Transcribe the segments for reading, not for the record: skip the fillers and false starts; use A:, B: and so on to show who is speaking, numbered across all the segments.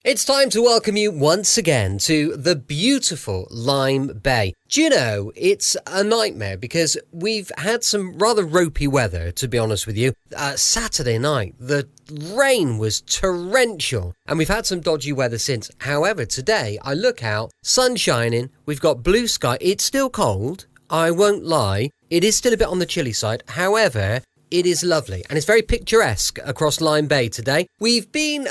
A: It's time to welcome you once again to the beautiful Lyme Bay. Do you know, it's a nightmare because we've had some rather ropey weather, to be honest with you. Saturday night, the rain was torrential and we've had some dodgy weather since. However, today I look out, sun shining, we've got blue sky. It's still cold, I won't lie. It is still a bit on the chilly side. However, it is lovely and it's very picturesque across Lyme Bay today. We've been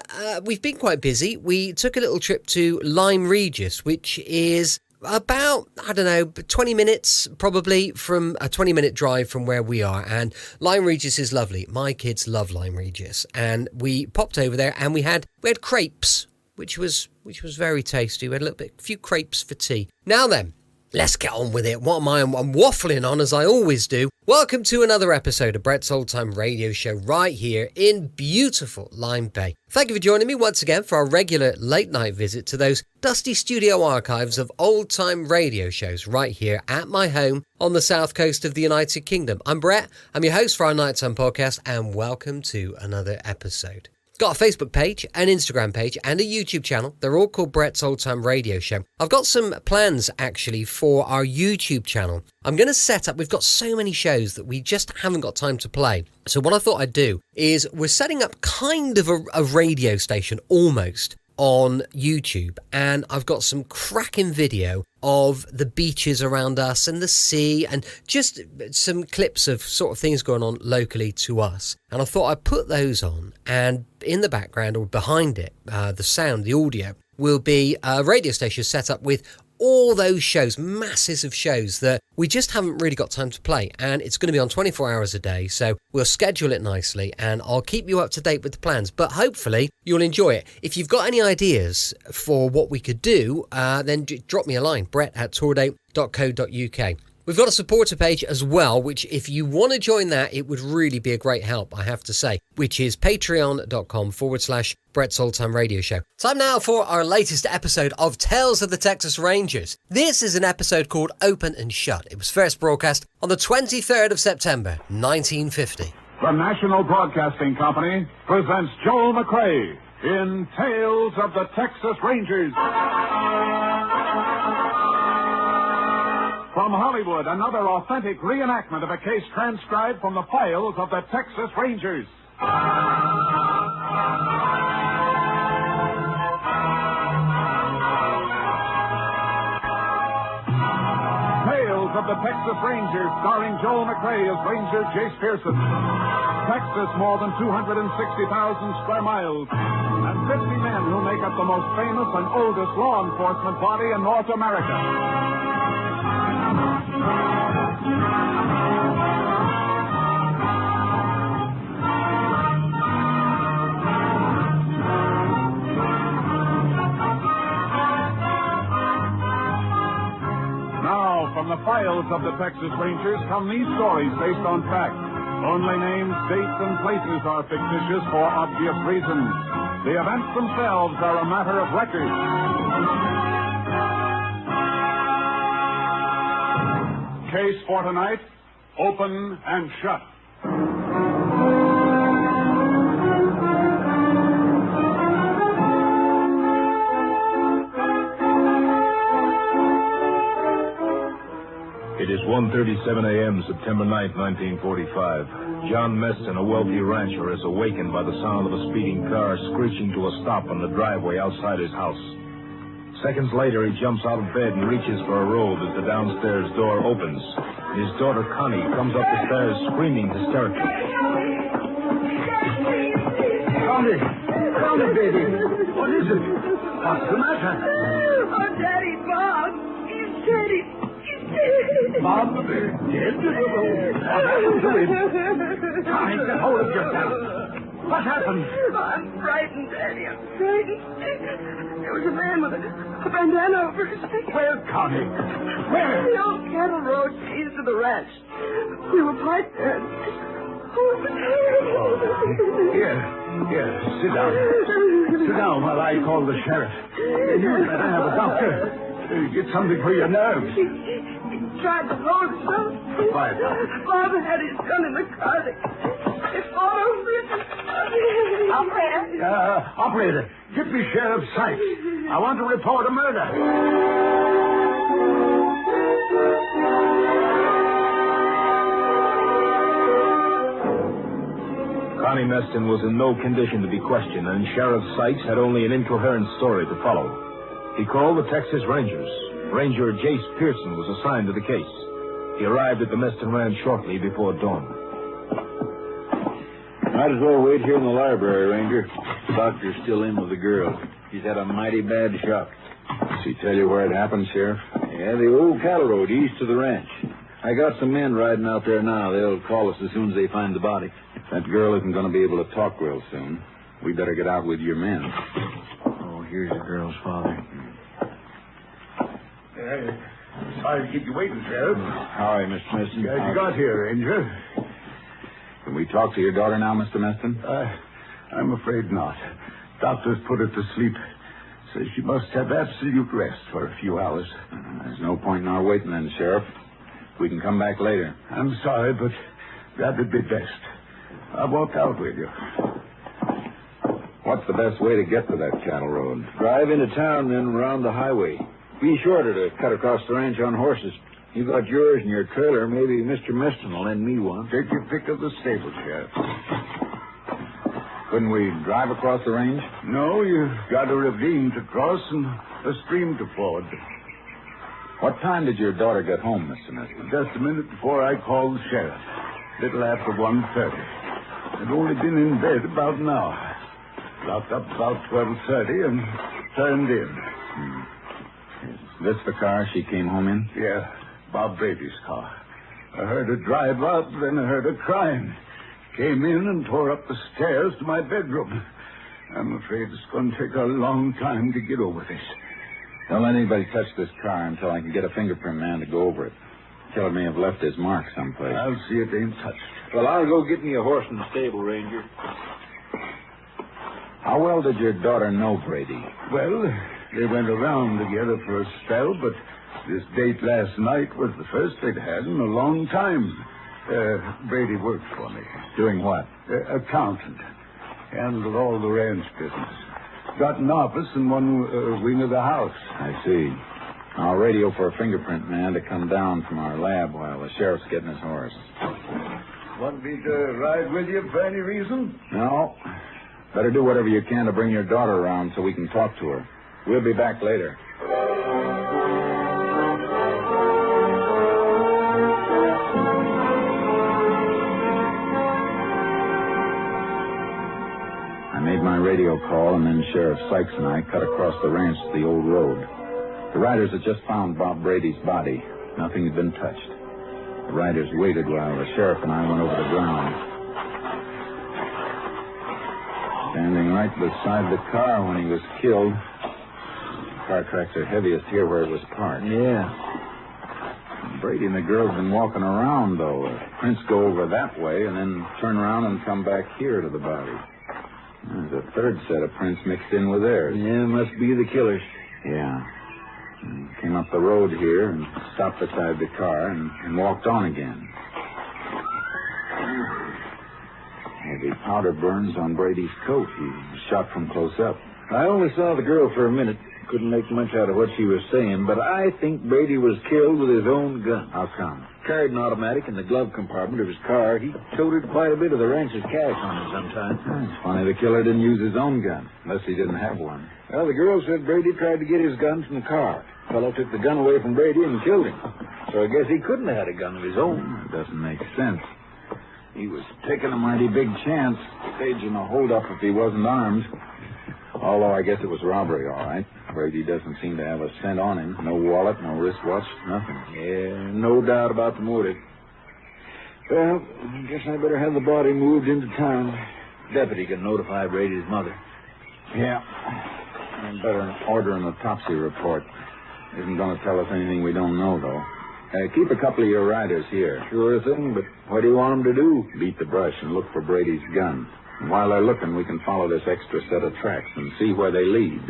A: quite busy. We took a little trip to Lyme Regis, which is about, 20 minutes probably, from a 20-minute drive from where we are. And Lyme Regis is lovely. My kids love Lyme Regis. And we popped over there and we had crepes, which was very tasty. We had a few crepes for tea. Now then, let's get on with it. What am I? I'm waffling on as I always do. Welcome to another episode of Brett's Old Time Radio Show right here in beautiful Lyme Bay. Thank you for joining me once again for our regular late night visit to those dusty studio archives of old time radio shows right here at my home on the south coast of the United Kingdom. I'm Brett. I'm your host for our nighttime podcast and welcome to another episode. Got a Facebook page, an Instagram page, and a YouTube channel. They're all called Brett's Old Time Radio Show. I've got some plans, actually, for our YouTube channel. I'm going to set up, we've got so many shows that we just haven't got time to play. So what I thought I'd do is we're setting up kind of a radio station, almost, on YouTube. And I've got some cracking video of the beaches around us and the sea and just some clips of sort of things going on locally to us. And I thought I'd put those on, and in the background or behind it, the sound, the audio, will be a radio station set up with all those shows, masses of shows that we just haven't really got time to play. And it's going to be on 24 hours a day. So we'll schedule it nicely and I'll keep you up to date with the plans. But hopefully you'll enjoy it. If you've got any ideas for what we could do, then drop me a line, brett@tourdate.co.uk. We've got a supporter page as well, which if you want to join that, it would really be a great help, I have to say, which is patreon.com/Brett's Old Time Radio Show. Time now for our latest episode of Tales of the Texas Rangers. This is an episode called Open and Shut. It was first broadcast on the 23rd of September, 1950.
B: The National Broadcasting Company presents Joel McCrea in Tales of the Texas Rangers. From Hollywood, another authentic reenactment of a case transcribed from the files of the Texas Rangers. Tales of the Texas Rangers, starring Joel McCrea as Ranger Jace Pearson. Texas, more than 260,000 square miles, and 50 men who make up the most famous and oldest law enforcement body in North America. Now, from the files of the Texas Rangers come these stories based on fact. Only names, dates, and places are fictitious for obvious reasons. The events themselves are a matter of record. Case for tonight, Open and Shut.
C: It is 1:37 a.m., September 9th, 1945. John Meston, a wealthy rancher, is awakened by the sound of a speeding car screeching to a stop on the driveway outside his house. Seconds later, he jumps out of bed and reaches for a robe as the downstairs door opens. His daughter, Connie, comes up the stairs screaming hysterically.
D: Connie, baby. What is it? What's the matter?
E: Oh, Daddy, Bob. He's dead.
D: Bob, dead? What happened to him? Connie, get hold of yourself. What happened?
E: I'm frightened, Daddy. I'm frightened. There was a man with a bandana over his face.
D: Where, Connie? Where?
E: The old cattle road leads to the ranch. We were parked there. Oh, it was terrible.
D: Here, sit down. Sit down while I call the sheriff. You better have a doctor. Get something for your nerves.
E: He tried to hold himself.
D: Quiet now.
E: Bob had his gun in the car. They followed me.
D: Operator,
B: Get me Sheriff Sykes. I want to report a murder.
C: Connie Meston was in no condition to be questioned, and Sheriff Sykes had only an incoherent story to follow. He called the Texas Rangers. Ranger Jace Pearson was assigned to the case. He arrived at the Meston Ranch shortly before dawn.
F: Might as well wait here in the library, Ranger. The doctor's still in with the girl. She's had a mighty bad shock.
G: Does he tell you where it happened, Sheriff?
F: Yeah, the old cattle road east of the ranch. I got some men riding out there now. They'll call us as soon as they find the body.
G: That girl isn't going to be able to talk real soon. We better get out with your men.
F: Oh, here's the girl's father.
B: Sorry to keep you waiting, Sheriff.
G: How are you, Mr. Meston?
B: Glad you got here, Ranger.
G: Can we talk to your daughter now, Mr. Meston?
B: I'm afraid not. Doctor's put her to sleep. Says she must have absolute rest for a few hours.
G: There's no point in our waiting then, Sheriff. We can come back later.
B: I'm sorry, but that'd be best. I'll walk out with you.
G: What's the best way to get to that cattle road?
F: Drive into town, then around the highway. Be shorter to cut across the ranch on horses. You got yours in your trailer. Maybe Mr. Meston will lend me one.
B: Take your pick of the stable, Sheriff.
G: Couldn't we drive across the range?
B: No, you've got a ravine to cross and a stream to ford.
G: What time did your daughter get home, Mr. Meston?
B: Just a minute before I called the sheriff. Little after 1:30. I'd only been in bed about an hour. Locked up about 12:30 and turned in.
G: Is this the car she came home in?
B: Yeah, Bob Brady's car. I heard her drive up, then I heard her crying. Came in and tore up the stairs to my bedroom. I'm afraid it's going to take a long time to get over this.
G: Don't let anybody touch this car until I can get a fingerprint man to go over it. Killer may have left his mark someplace.
B: I'll see it ain't touched.
F: Well, I'll go get me a horse in the stable, Ranger.
G: How well did your daughter know Brady?
B: Well, they went around together for a spell, but this date last night was the first they'd had in a long time. Brady worked for me.
G: Doing what?
B: Accountant. Handled all the ranch business. Got an office in one wing of the house.
G: I see. I'll radio for a fingerprint man to come down from our lab while the sheriff's getting his horse.
B: Want me to ride with you for any reason?
G: No. Better do whatever you can to bring your daughter around so we can talk to her. We'll be back later. I made my radio call, and then Sheriff Sykes and I cut across the ranch to the old road. The riders had just found Bob Brady's body. Nothing had been touched. The riders waited while the sheriff and I went over the ground. Standing right beside the car when he was killed. The car tracks are heaviest here where it was parked.
F: Yeah.
G: Brady and the girl have been walking around, though. The prints go over that way and then turn around and come back here to the body. There's a third set of prints mixed in with theirs.
F: Yeah, must be the killers.
G: Yeah. He came up the road here and stopped beside the car and walked on again. Heavy powder burns on Brady's coat. He was shot from close up.
F: I only saw the girl for a minute. Couldn't make much out of what she was saying, but I think Brady was killed with his own gun.
G: How come?
F: Carried an automatic in the glove compartment of his car. He toted quite a bit of the ranch's cash on him sometimes.
G: It's funny the killer didn't use his own gun, unless he didn't have one.
F: Well, the girl said Brady tried to get his gun from the car. The fellow took the gun away from Brady and killed him. So I guess he couldn't have had a gun of his own.
G: It doesn't make sense. He was taking a mighty big chance, staging a holdup if he wasn't armed. Although I guess it was robbery, all right. Brady doesn't seem to have a cent on him. No wallet, no wristwatch, nothing.
F: Yeah, no doubt about the motive. Well, I guess I better have the body moved into town. Deputy can notify Brady's mother.
G: Yeah. I'd better order an autopsy report. Isn't going to tell us anything we don't know, though. Keep a couple of your riders here.
F: Sure thing, but what do you want them to do?
G: Beat the brush and look for Brady's gun. And while they're looking, we can follow this extra set of tracks and see where they lead.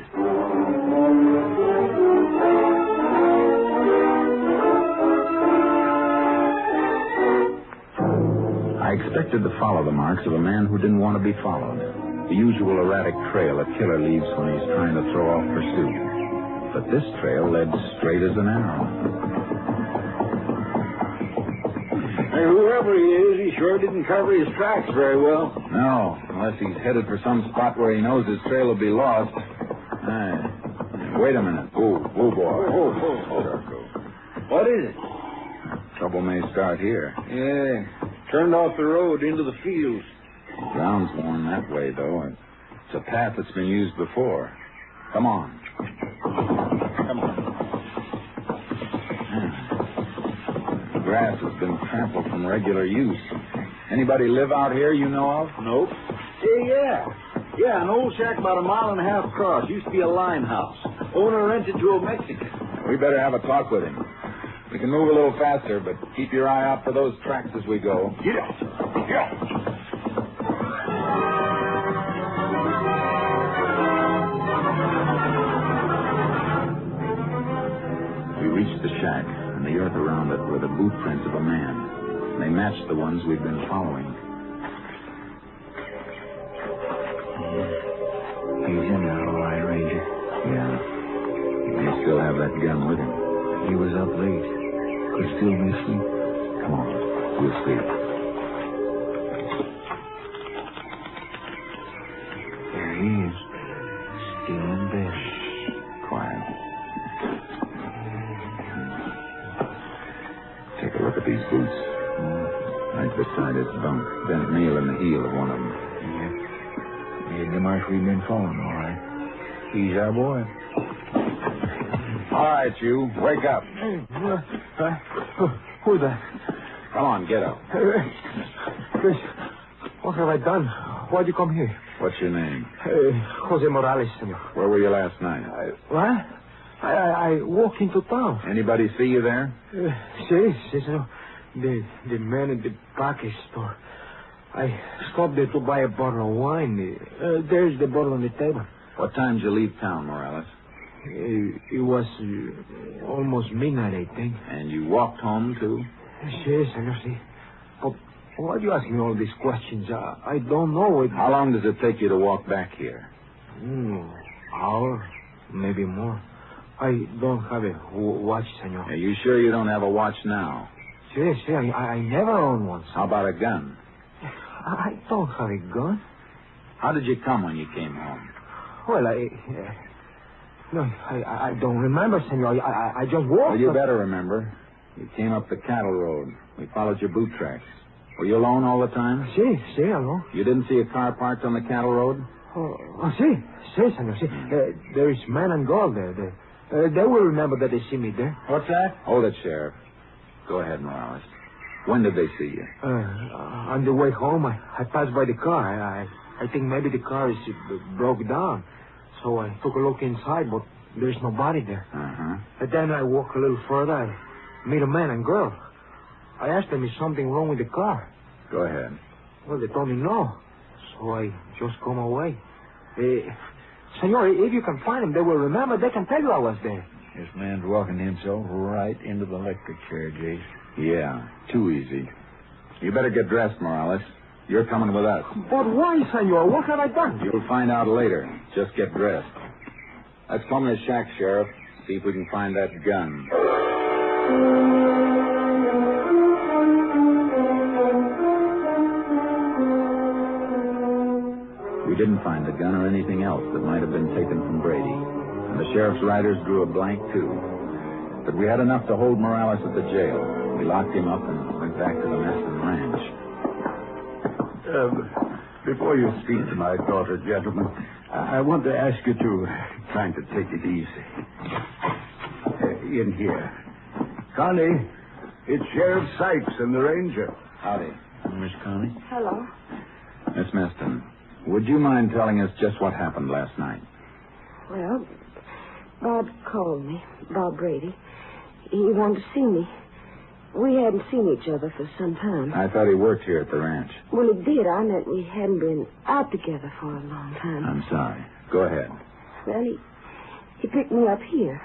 G: I expected to follow the marks of a man who didn't want to be followed. The usual erratic trail a killer leaves when he's trying to throw off pursuit. But this trail led straight as an arrow.
F: Hey, whoever he is, he sure didn't cover his tracks very well.
G: No, unless he's headed for some spot where he knows his trail will be lost. Wait a minute. Oh, boy.
F: What is it?
G: Trouble may start here.
F: Yeah, turned off the road into the fields.
G: The ground's worn that way, though. It's a path that's been used before. Come on. The grass has been trampled from regular use. Anybody live out here you know of?
F: Nope. Yeah, an old shack about a mile and a half across. Used to be a lime house. Owner rented to a Mexican.
G: We better have a talk with him. We can move a little faster, but keep your eye out for those tracks as we go.
F: Yeah.
G: We reached the shack, and the earth around it were the boot prints of a man. They matched the ones we'd been following.
F: He's in there, all right, Ranger.
G: Yeah. He may still have that gun with him.
F: He was up late. Could still be asleep.
G: Come on. We'll see.
F: There he is. Still in bed.
G: Quiet. Take a look at these boots. Right beside his bunk. Bent nail in the heel of one of them.
F: Yeah, the mark we've been following, all right. He's our boy.
G: All right, you. Wake up.
F: Who's that?
G: Come on, get up.
F: Chris, what have I done? Why'd you come here?
G: What's your name?
F: Jose Morales, senor.
G: Where were you last night?
F: What? I walked into town.
G: Anybody see you there?
F: Sí, senor. The man in the package store. I stopped there to buy a bottle of wine. There's the bottle on the table.
G: What time did you leave town, Morales?
F: It was almost midnight, I think.
G: And you walked home, too?
F: Sí, senor, sí. But why do you ask me all these questions? I don't know.
G: How long does it take you to walk back here?
F: Hour, maybe more. I don't have a watch, senor.
G: Are you sure you don't have a watch now?
F: Sí, I never owned one.
G: How about a gun?
F: I don't have a gun.
G: How did you come when you came home?
F: Well, I don't remember, senor. I just walked.
G: Well, you better remember. You came up the cattle road. We followed your boot tracks. Were you alone all the time?
F: Sí, alone.
G: You didn't see a car parked on the cattle road?
F: Sí, senor, sí. There is man and girl there. They will remember that they see me there.
G: What's that? Hold it, Sheriff. Go ahead, Morales. When did they see you?
F: On the way home, I passed by the car. I think maybe the car is broke down. So I took a look inside, but there's nobody there. And then I walk a little further. I meet a man and girl. I asked them, is something wrong with the car?
G: Go ahead.
F: Well, they told me no. So I just come away. Senor, if you can find them, they will remember. They can tell you I was there.
H: This man's walking himself right into the electric chair, Jace.
G: Yeah, too easy. You better get dressed, Morales. You're coming with us.
F: But why, senor? What have I done?
G: You'll find out later. Just get dressed. Let's come to the shack, Sheriff. See if we can find that gun. We didn't find the gun or anything else that might have been taken from Brady. And the sheriff's riders drew a blank, too. But we had enough to hold Morales at the jail. We locked him up and went back to the Meston Ranch.
H: Before you speak to my daughter, gentlemen, I want to ask you to kind of take it easy. In here. Connie, it's Sheriff Sykes and the ranger.
G: Howdy.
H: Miss Connie?
E: Hello.
G: Miss Meston, would you mind telling us just what happened last night?
E: Well, Bob called me, Bob Brady. He wanted to see me. We hadn't seen each other for some time.
G: I thought he worked here at the ranch.
E: Well, he did. I meant we hadn't been out together for a long time.
G: I'm sorry. Go ahead.
E: Well, he picked me up here,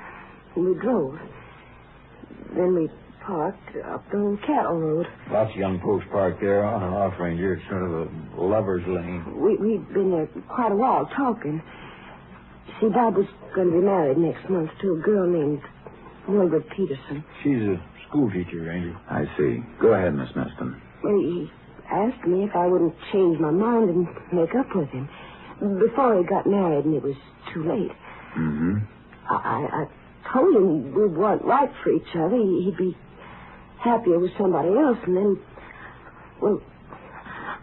E: and we drove. Then we parked up the cattle road.
G: Lots of young folks parked there on and off, Ranger. It's sort of a lover's lane.
E: We'd been there quite a while talking. See, Bob was going to be married next month to a girl named Mildred Peterson.
G: She's a school teacher, Ranger. I see. Go ahead, Miss Meston.
E: Well, he asked me if I wouldn't change my mind and make up with him before he got married, and it was too late.
G: Mm-hmm.
E: I told him we weren't right for each other. He'd be happier with somebody else, and then, well,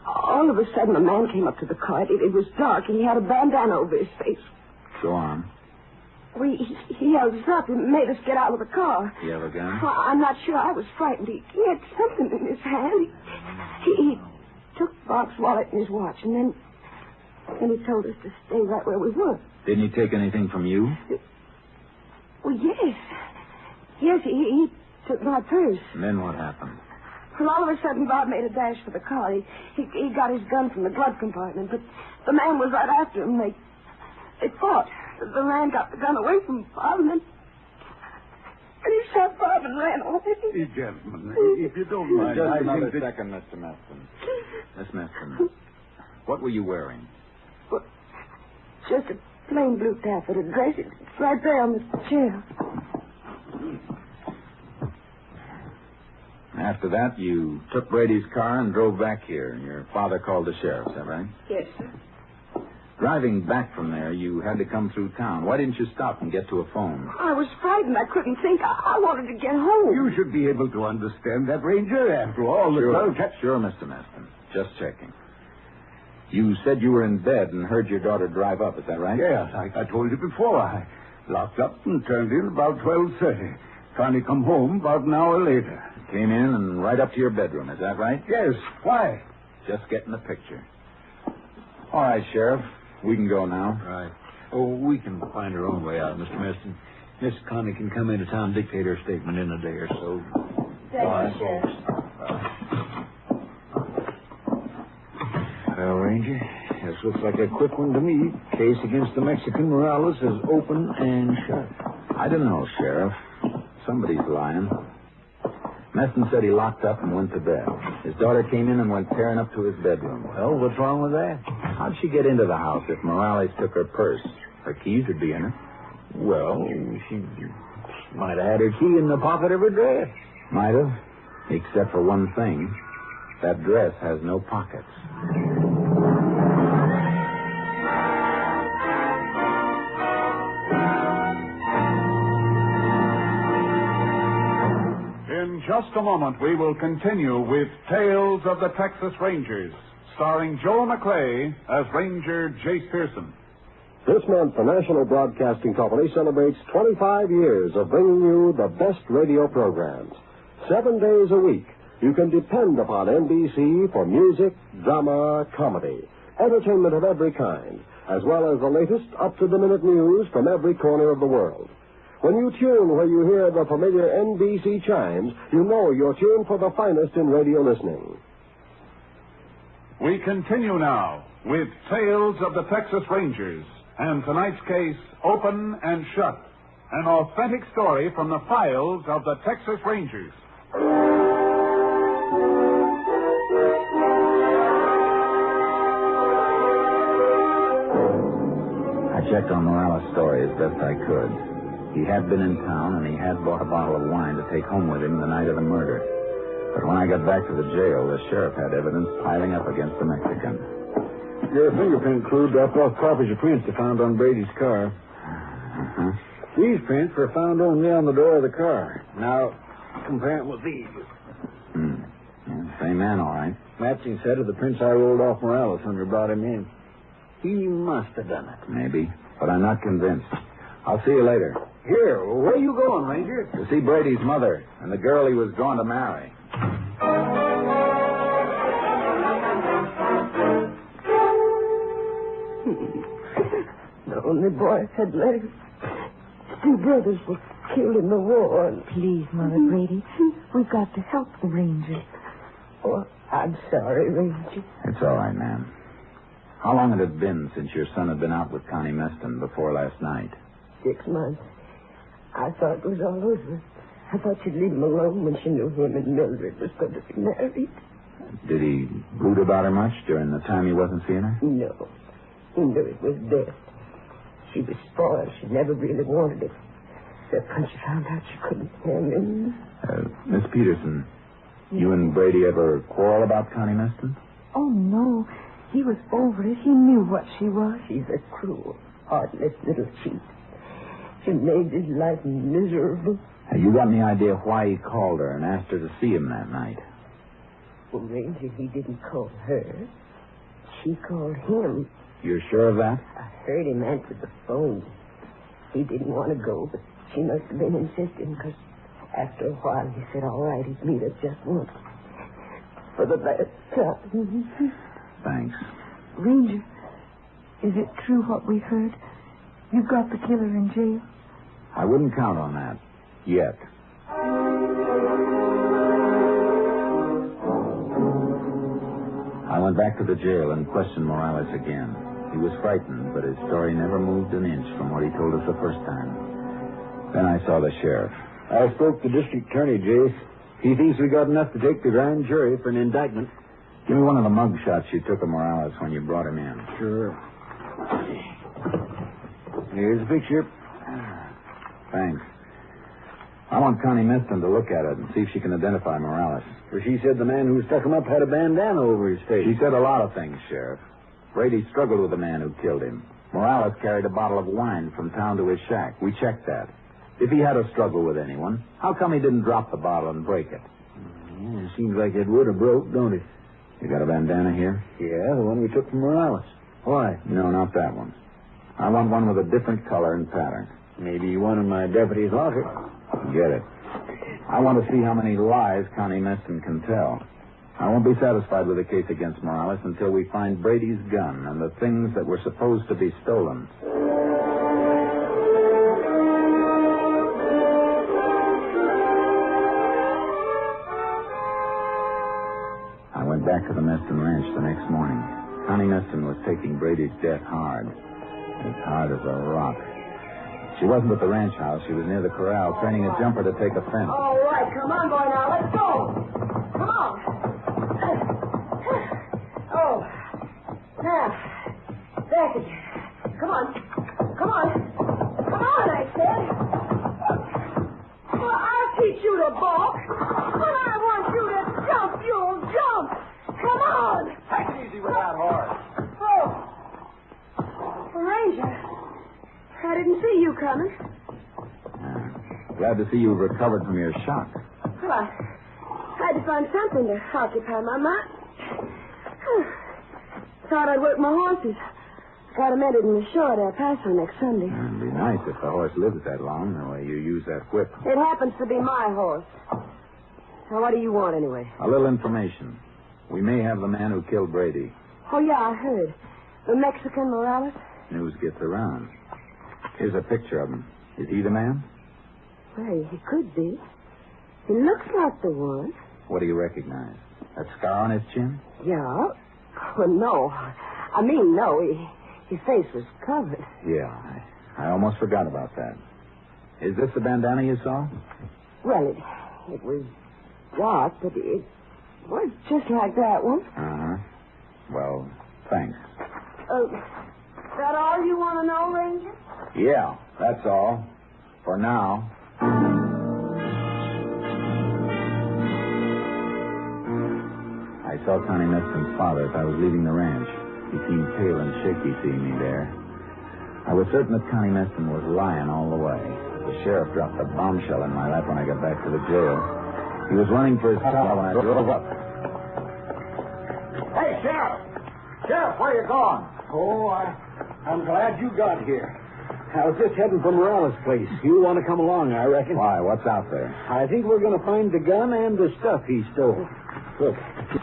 E: all of a sudden a man came up to the car. It was dark, and he had a bandana over his face.
G: Go on.
E: Well, he held us up and made us get out of the car.
G: You have a gun?
E: Well, I'm not sure. I was frightened. He had something in his hand. He took Bob's wallet and his watch, and then he told us to stay right where we were.
G: Didn't he take anything from you?
E: Well, yes. Yes, he took my purse.
G: And then what happened?
E: Well, all of a sudden, Bob made a dash for the car. He got his gun from the glove compartment, but the man was right after him. They fought. The man got the gun away from Bob, and he shot Bob and ran off.
H: Gentlemen, if you don't mind,
G: Just
H: I
G: another
H: think that...
G: second, Mr. Meston. Miss Meston, what were you wearing?
E: Well, just a plain blue taffeta dress. It's right there on the chair.
G: After that, you took Brady's car and drove back here, and your father called the sheriff, is that right?
E: Yes, sir.
G: Driving back from there, you had to come through town. Why didn't you stop and get to a phone?
E: I was frightened. I couldn't think. I wanted to get home.
H: You should be able to understand that, Ranger. After all,
G: Sure, Mr. Meston. Just checking. You said you were in bed and heard your daughter drive up, is that right?
H: Yes, I told you before. I locked up and turned in about 12:30. Finally come home about an hour later.
G: Came in and right up to your bedroom, is that right?
H: Yes. Why?
G: Just getting the picture. All right, Sheriff. We can go now.
I: Right. Oh, we can find our own way out, Mr. Meston. Miss Connie can come into town and dictate her statement in a day or so.
E: Thank you, Sheriff.
I: Well, Ranger, this looks like a quick one to me. Case against the Mexican Morales is open and shut.
G: I don't know, Sheriff. Somebody's lying. Meston said he locked up and went to bed. His daughter came in and went tearing up to his bedroom.
I: Well, what's wrong with that?
G: How'd she get into the house if Morales took her purse? Her keys would be in her.
I: Well, she might have had her key in the pocket of her dress.
G: Might have, except for one thing. That dress has no pockets.
B: In just a moment, we will continue with Tales of the Texas Rangers, starring Joel McClay as Ranger Jace Pearson.
J: This month, the National Broadcasting Company celebrates 25 years of bringing you the best radio programs. 7 days a week, you can depend upon NBC for music, drama, comedy, entertainment of every kind, as well as the latest up-to-the-minute news from every corner of the world. When you tune where you hear the familiar NBC chimes, you know you're tuned for the finest in radio listening.
B: We continue now with Tales of the Texas Rangers, and tonight's case, Open and Shut, an authentic story from the files of the Texas Rangers.
G: I checked on Morales' story as best I could. He had been in town, and he had bought a bottle of wine to take home with him the night of the murder. But when I got back to the jail, the sheriff had evidence piling up against the Mexican.
I: Your fingerprint clue dropped off copies of prints they found on Brady's car.
G: Uh-huh.
I: These prints were found only on the door of the car. Now, compare them with these.
G: Yeah, same man, all right.
I: Matching set of the prints I rolled off Morales when we brought him in. He must have done it.
G: Maybe, but I'm not convinced. I'll see you later.
I: Here, where are you going, Ranger?
G: To see Brady's mother and the girl he was going to marry.
E: The only boy I had left. 2 brothers were killed in the war.
K: Please, Mother Brady, we've got to help the Rangers.
E: Oh, I'm sorry, Ranger.
G: It's all right, ma'am. How long had it been since your son had been out with Connie Meston before last night?
E: 6 months. I thought it was all over. I thought she'd leave him alone when she knew him and Mildred was going to be married.
G: Did he brood about her much during the time he wasn't seeing her?
E: No. He knew it was best. She was spoiled. She never really wanted it. Except when she found out she couldn't have him.
G: Miss Peterson, you and Brady ever quarrel about Connie Meston?
K: Oh, no. He was over it. He knew what she was.
E: She's a cruel, heartless little cheat. She made his life miserable.
G: You got any idea why he called her and asked her to see him that night?
E: Well, Ranger, he didn't call her. She called him.
G: You're sure of that?
E: I heard him answer the phone. He didn't want to go, but she must have been insisting, because after a while he said, all right, he'd meet her just once. For the last time.
G: Thanks.
K: Ranger, is it true what we heard? You got the killer in jail?
G: I wouldn't count on that. Yet. I went back to the jail and questioned Morales again. He was frightened, but his story never moved an inch from what he told us the first time. Then I saw the sheriff.
I: I spoke to District Attorney, Jace. He thinks we got enough to take to grand jury for an indictment.
G: Give me one of the mug shots you took of Morales when you brought him in.
I: Sure. Here's the picture.
G: Thanks. I want Connie Meston to look at it and see if she can identify Morales.
I: For she said the man who stuck him up had a bandana over his face.
G: She said a lot of things, Sheriff. Brady struggled with the man who killed him. Morales carried a bottle of wine from town to his shack. We checked that. If he had a struggle with anyone, how come he didn't drop the bottle and break it?
I: Yeah, it seems like it would have broke, don't it?
G: You got a bandana here?
I: Yeah, the one we took from Morales. Why?
G: No, not that one. I want one with a different color and pattern.
I: Maybe one in my deputy's locker.
G: Get it. I want to see how many lies Connie Meston can tell. I won't be satisfied with the case against Morales until we find Brady's gun and the things that were supposed to be stolen. I went back to the Meston Ranch the next morning. Connie Meston was taking Brady's death hard. As hard as a rock. She wasn't at the ranch house. She was near the corral, training a jumper to take a fence.
E: All right, come on, boy, now. Let's go. Come on. Oh. Now. Back again. Come on. Come on. Come on, I said. Well, I'll teach you to balk. When I want you to jump, you'll jump. Come on.
G: Take it easy with that horse.
E: Oh. Ranger. I didn't see you coming.
G: Glad to see you've recovered from your shock.
E: Well, I had to find something to occupy my mind. Thought I'd work my horses. Got 'em entered in the show at El Paso next Sunday.
G: It'd be nice if the horse lives that long, the way you use that whip.
E: It happens to be my horse. Now, what do you want, anyway?
G: A little information. We may have the man who killed Brady.
E: Oh, yeah, I heard. The Mexican Morales?
G: News gets around. Here's a picture of him. Is he the man?
E: Well, he could be. He looks like the one.
G: What do you recognize? That scar on his chin?
E: Yeah. Well, no. I mean, no. His face was covered.
G: Yeah, I almost forgot about that. Is this the bandana you saw?
E: Well, it was dark, but it was just like that one.
G: Uh-huh. Well, thanks.
E: Is that all you want to know, Ranger?
G: Yeah, that's all. For now. I saw Connie Meston's father as I was leaving the ranch. He seemed pale and shaky seeing me there. I was certain that Connie Meston was lying all the way. The sheriff dropped a bombshell in my lap when I got back to the jail. He was running for his car when I drove up.
D: Hey, Sheriff! Sheriff, where you going?
I: Oh, I'm glad you got here. I was just heading for Morales' place. You want to come along, I reckon.
G: Why? What's out there?
I: I think we're going to find the gun and the stuff he stole. Look,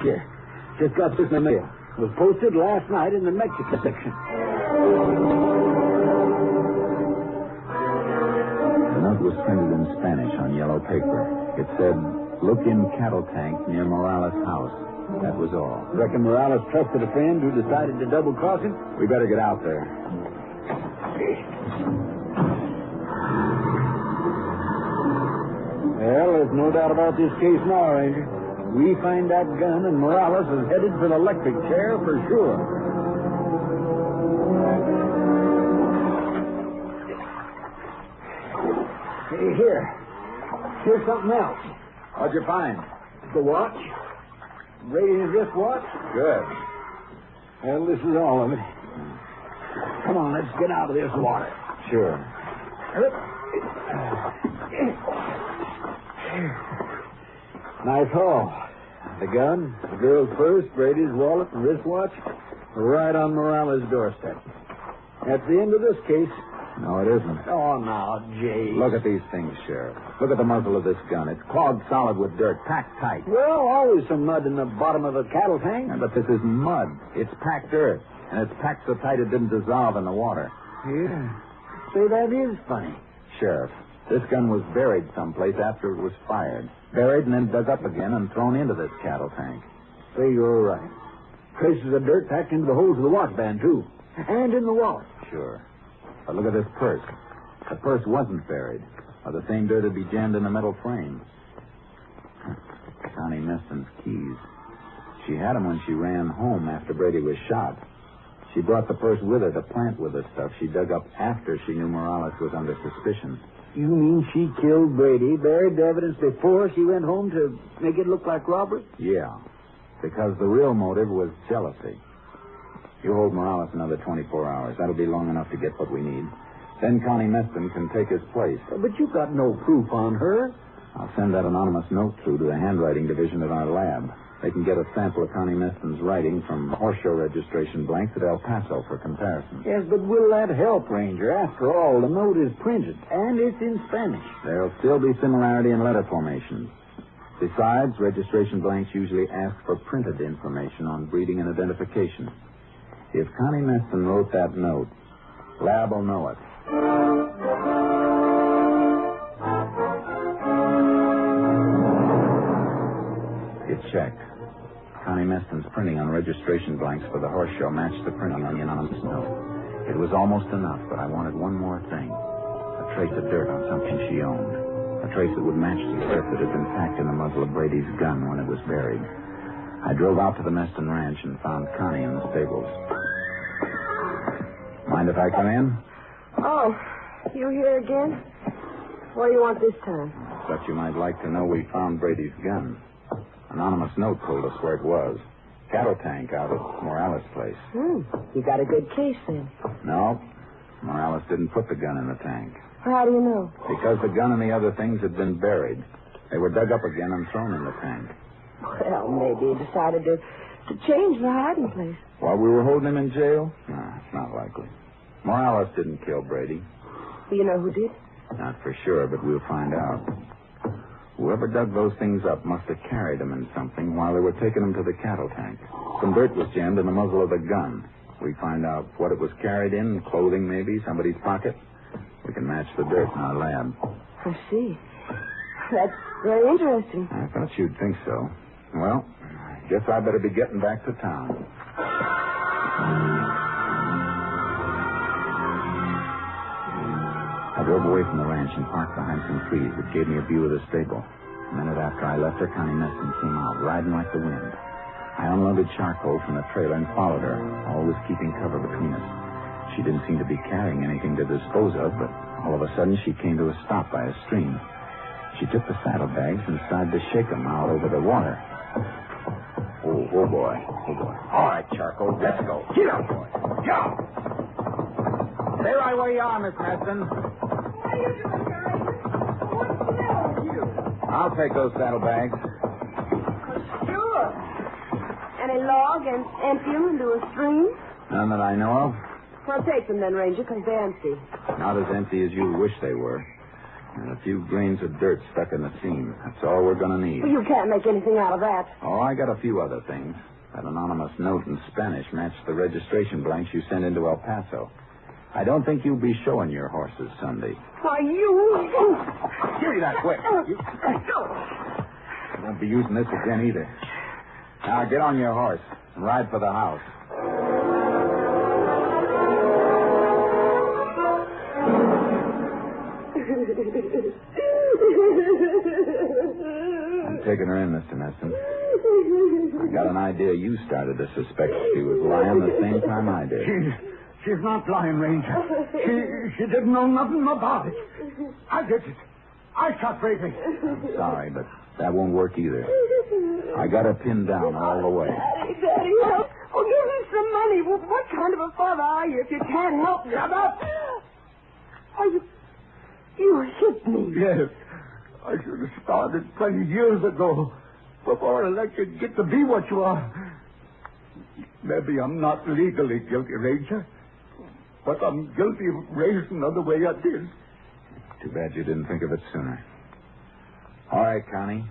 I: here. Just got this in the mail. It was posted last night in the Mexican section.
G: The note was printed in Spanish on yellow paper. It said, "Look in cattle tank near Morales' house." That was all.
I: Reckon Morales trusted a friend who decided to double-cross him?
G: We better get out there.
I: Well, There's no doubt about this case now, Ranger. We find that gun, and Morales is headed for the electric chair for sure. Hey, here's something else.
G: What'd you find?
I: The watch. Brady's wristwatch.
G: Good.
I: Well, this is all of it. Come on, let's get out of this water.
G: Sure.
I: Nice haul. The gun, the girl's purse, Brady's wallet, and wristwatch are right on Morales' doorstep. That's the end of this case.
G: No, it isn't.
I: Oh, now, Jay.
G: Look at these things, Sheriff. Look at the muzzle of this gun. It's clogged solid with dirt, packed tight.
I: Well, always some mud in the bottom of a cattle tank.
G: Yeah, but this isn't mud. It's packed earth. And it's packed so tight it didn't dissolve in the water.
I: Yeah. Say, that is funny.
G: Sheriff, this gun was buried someplace after it was fired. Buried and then dug up again and thrown into this cattle tank.
I: Say, you're right. Traces of dirt packed into the holes of the watch band, too. And in the wallet.
G: Sure. But look at this purse. The purse wasn't buried, or the same dirt would be jammed in the metal frame. Connie Meston's keys. She had them when she ran home after Brady was shot. She brought the purse with her to plant with the stuff she dug up after she knew Morales was under suspicion.
I: You mean she killed Brady, buried the evidence before she went home to make it look like robbery?
G: Yeah, because the real motive was jealousy. You hold Morales another 24 hours. That'll be long enough to get what we need. Then Connie Meston can take his place.
I: But you've got no proof on her.
G: I'll send that anonymous note through to the handwriting division at our lab. They can get a sample of Connie Meston's writing from horse show registration blanks at El Paso for comparison.
I: Yes, but will that help, Ranger? After all, the note is printed, and it's in Spanish.
G: There'll still be similarity in letter formations. Besides, registration blanks usually ask for printed information on breeding and identification. If Connie Meston wrote that note, Lab will know it. It checked. Connie Meston's printing on registration blanks for the horse show matched the printing on the anonymous note. It was almost enough, but I wanted one more thing. A trace of dirt on something she owned. A trace that would match the dirt that had been packed in the muzzle of Brady's gun when it was buried. I drove out to the Meston ranch and found Connie in the stables. Mind if I come in?
E: Oh, you here again? What do you want this time?
G: Thought you might like to know we found Brady's gun. Anonymous note told us where it was. Cattle tank out at Morales' place.
E: You got a good case then.
G: No, Morales didn't put the gun in the tank.
E: How do you know?
G: Because the gun and the other things had been buried. They were dug up again and thrown in the tank.
E: Well, maybe he decided to change the hiding place.
G: While we were holding him in jail? No, it's not likely. Morales didn't kill Brady.
E: You know who did?
G: Not for sure, but we'll find out. Whoever dug those things up must have carried them in something while they were taking them to the cattle tank. Some dirt was jammed in the muzzle of the gun. We find out what it was carried in, clothing maybe, somebody's pocket. We can match the dirt in our lab.
E: I see. That's very interesting.
G: I thought you'd think so. Well, I guess I better be getting back to town. I drove away from the ranch and parked behind some trees that gave me a view of the stable. A minute after I left her, Connie Meston came out, riding like the wind. I unloaded charcoal from the trailer and followed her, always keeping cover between us. She didn't seem to be carrying anything to dispose of, but all of a sudden she came to a stop by a stream. She took the saddlebags and started to shake them out over the water. Oh, boy. Oh, boy. All right, Charcoal, let's go. Get up, boy. Go! Stay right where you are, Miss Meston.
E: What are you doing, guys? What's the matter with you?
G: I'll take those saddlebags.
E: Sure. Any log and empty them into a stream?
G: None that I know of.
E: Well, take them then, Ranger, because they're empty.
G: Not as empty as you wish they were. And a few grains of dirt stuck in the seam. That's all we're going to need.
E: Well, you can't make anything out of that.
G: Oh, I got a few other things. That anonymous note in Spanish matched the registration blanks you sent into El Paso. I don't think you'll be showing your horses Sunday.
E: Why, you...
G: Give me that quick. You won't be using this again either. Now, get on your horse and ride for the house. taking her in, Mr. Meston. I got an idea you started to suspect she was lying the same time I did.
D: She's not lying, Ranger. She didn't know nothing about it. I did it. I shot Brady.
G: I'm sorry, but that won't work either. I got her pinned down all the way.
E: Daddy, help. Oh, give me some money. What kind of a father are you if you can't help me?
D: Shut up!
E: Oh, you hit me.
D: Yes. I should have started 20 years ago, before I let you get to be what you are. Maybe I'm not legally guilty, Ranger, but I'm guilty of raising her the way I did.
G: Too bad you didn't think of it sooner. All right, Connie.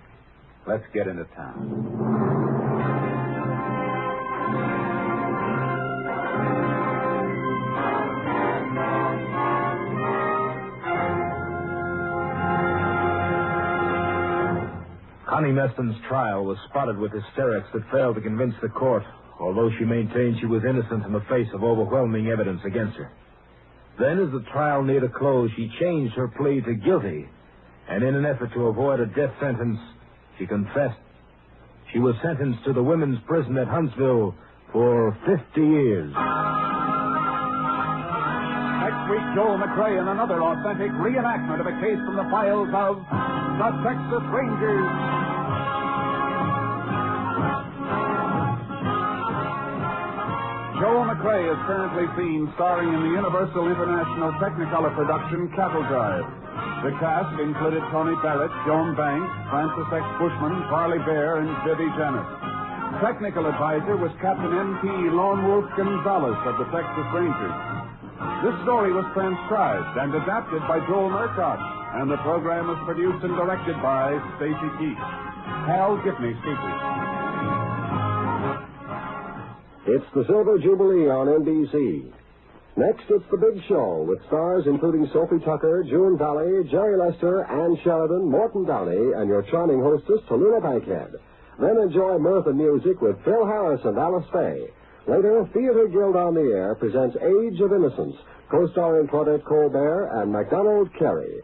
G: Let's get into town.
F: Connie Meston's trial was spotted with hysterics that failed to convince the court, although she maintained she was innocent in the face of overwhelming evidence against her. Then, as the trial neared a close, she changed her plea to guilty, and in an effort to avoid a death sentence, she confessed. She was sentenced to the women's prison at Huntsville for 50 years.
B: Next week, Joel McRae in another authentic reenactment of a case from the files of the Texas Rangers. Joel McRae is currently seen starring in the Universal International Technicolor production Cattle Drive. The cast included Tony Barrett, Joan Banks, Francis X. Bushman, Parley Bear, and Vivi Janis. Technical advisor was Captain M.P. Lone Wolf Gonzalez of the Texas Rangers. This story was transcribed and adapted by Joel Murcott, and the program was produced and directed by Stacy Keach. Hal Gibney speaking.
J: It's the Silver Jubilee on NBC. Next, it's The Big Show, with stars including Sophie Tucker, June Valley, Jerry Lester, Ann Sheridan, Morton Downey, and your charming hostess, Tallulah Bankhead. Then enjoy mirth and music with Phil Harris and Alice Faye. Later, Theater Guild on the Air presents Age of Innocence, co-starring Claudette Colbert and MacDonald Carey.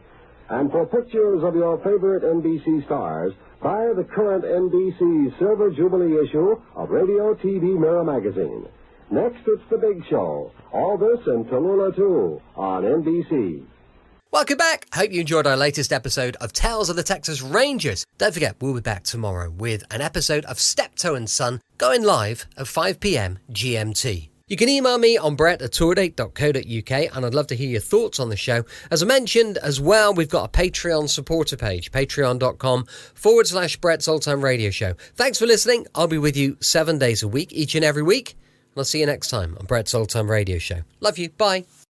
J: And for pictures of your favorite NBC stars, buy the current NBC Silver Jubilee issue of Radio TV Mirror magazine. Next, it's The Big Show. All this and Tallulah, too, on NBC.
A: Welcome back. Hope you enjoyed our latest episode of Tales of the Texas Rangers. Don't forget, we'll be back tomorrow with an episode of Steptoe and Son going live at 5 p.m. GMT. You can email me on brett@tourdate.co.uk, and I'd love to hear your thoughts on the show. As I mentioned as well, we've got a Patreon supporter page, patreon.com/Brett's Old Time Radio Show. Thanks for listening. I'll be with you 7 days a week, each and every week. And I'll see you next time on Brett's Old Time Radio Show. Love you. Bye.